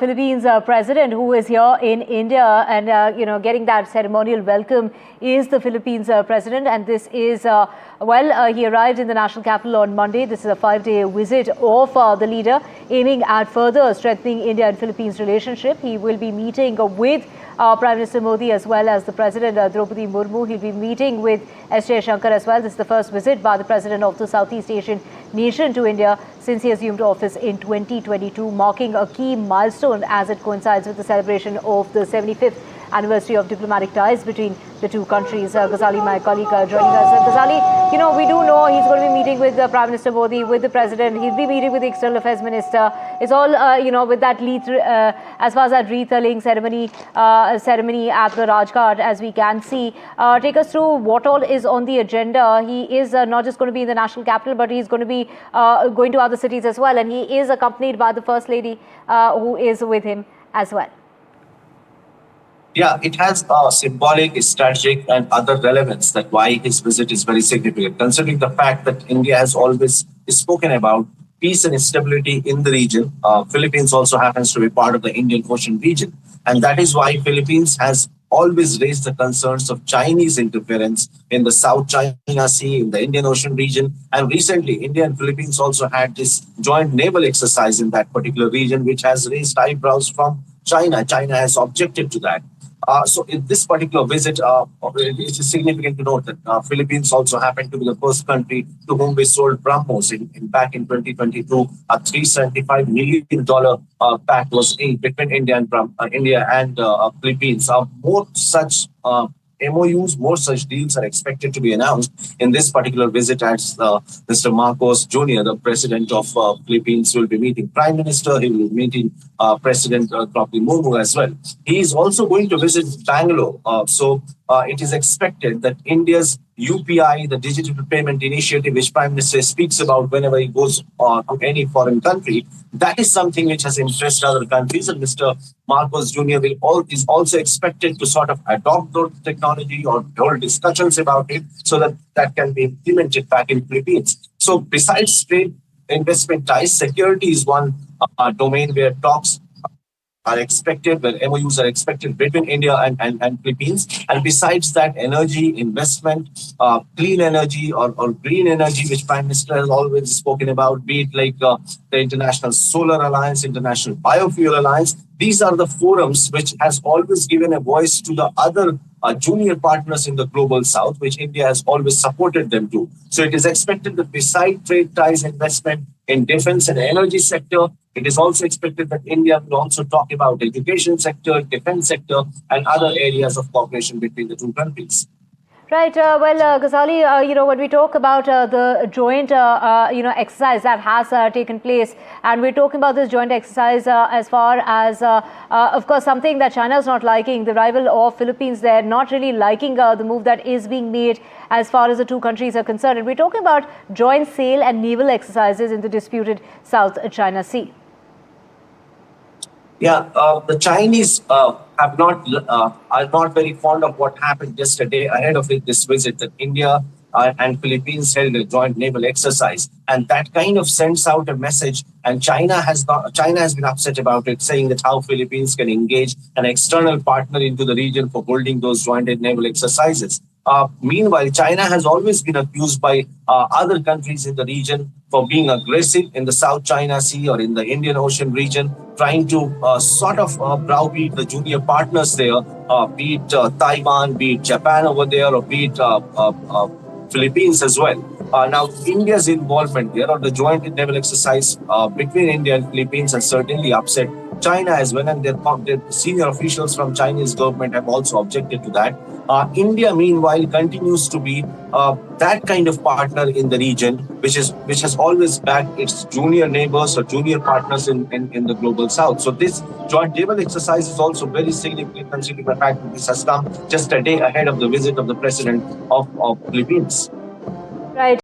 Philippines president who is here in India and getting that ceremonial welcome is the Philippines president, and this is he arrived in the national capital on Monday. This is a 5-day visit of the leader aiming at further strengthening India and Philippines relationship. He will be meeting with Prime Minister Modi as well as the President Draupadi Murmu. He'll be meeting with S. Shankar as well. This is the first visit by the President of the Southeast Asian nation to India since he assumed office in 2022, marking a key milestone as it coincides with the celebration of the 75th anniversary of diplomatic ties between the two countries. Ghazali, my colleague, joining us. Ghazali, we do know he's going to be meeting with Prime Minister Modi, with the President. He'll be meeting with the External Affairs Minister. It's all, with that as far as that wreath-laying ceremony at the Rajghat, as we can see. Take us through what all is on the agenda. He is not just going to be in the national capital, but he's going to be going to other cities as well. And he is accompanied by the First Lady, who is with him as well. Yeah, it has symbolic, strategic, and other relevance that why his visit is very significant, considering the fact that India has always spoken about peace and stability in the region. Philippines also happens to be part of the Indian Ocean region, and that is why Philippines has always raised the concerns of Chinese interference in the South China Sea, in the Indian Ocean region. And recently, India and Philippines also had this joint naval exercise in that particular region, which has raised eyebrows from China. China has objected to that. So in this particular visit, it is significant to note that Philippines also happened to be the first country to whom we sold BrahMos back in 2022. A $375 million pact was inked between India and Philippines. More such MOUs, more such deals are expected to be announced in this particular visit as Mr. Marcos Jr., the president of Philippines, will be meeting Prime Minister. He will be meeting President Draupadi Murmu as well. He is also going to visit Bangalore. So it is expected that India's UPI, the Digital Payment Initiative, which Prime Minister speaks about whenever he goes to any foreign country, that is something which has impressed other countries. And Mr. Marcos Jr. is also expected to sort of adopt those technology or hold discussions about it so that that can be implemented back in Philippines. So besides trade, investment ties, security is one domain where talks are expected, where MOUs are expected between India and Philippines. And besides that, energy, investment, clean energy or green energy, which Prime Minister has always spoken about, be it like the International Solar Alliance, International Biofuel Alliance. These are the forums which has always given a voice to the other junior partners in the global south, which India has always supported them to. So it is expected that beside trade ties, investment in defense and energy sector, it is also expected that India will also talk about education sector, defense sector, and other areas of cooperation between the two countries. Right. Ghazali, when we talk about the joint, exercise that has taken place, and we're talking about this joint exercise as far as, of course, something that China is not liking, the rival of Philippines, they're not really liking the move that is being made as far as the two countries are concerned. And we're talking about joint sail and naval exercises in the disputed South China Sea. Yeah, the Chinese are not very fond of what happened just a day ahead of this visit, that India and Philippines held a joint naval exercise, and that kind of sends out a message. And China has been upset about it, saying that how Philippines can engage an external partner into the region for holding those joint naval exercises. Meanwhile, China has always been accused by other countries in the region for being aggressive in the South China Sea or in the Indian Ocean region, trying to sort of browbeat the junior partners there, be it Taiwan, be it Japan over there, or be it Philippines as well. Now, India's involvement there, or the joint naval exercise between India and Philippines, has certainly upset China as well, and their senior officials from Chinese government have also objected to that. India, meanwhile, continues to be that kind of partner in the region, which has always backed its junior neighbors or junior partners in the global south. So this joint naval exercise is also very significant, considering the fact that this has come just a day ahead of the visit of the president of Philippines. Right.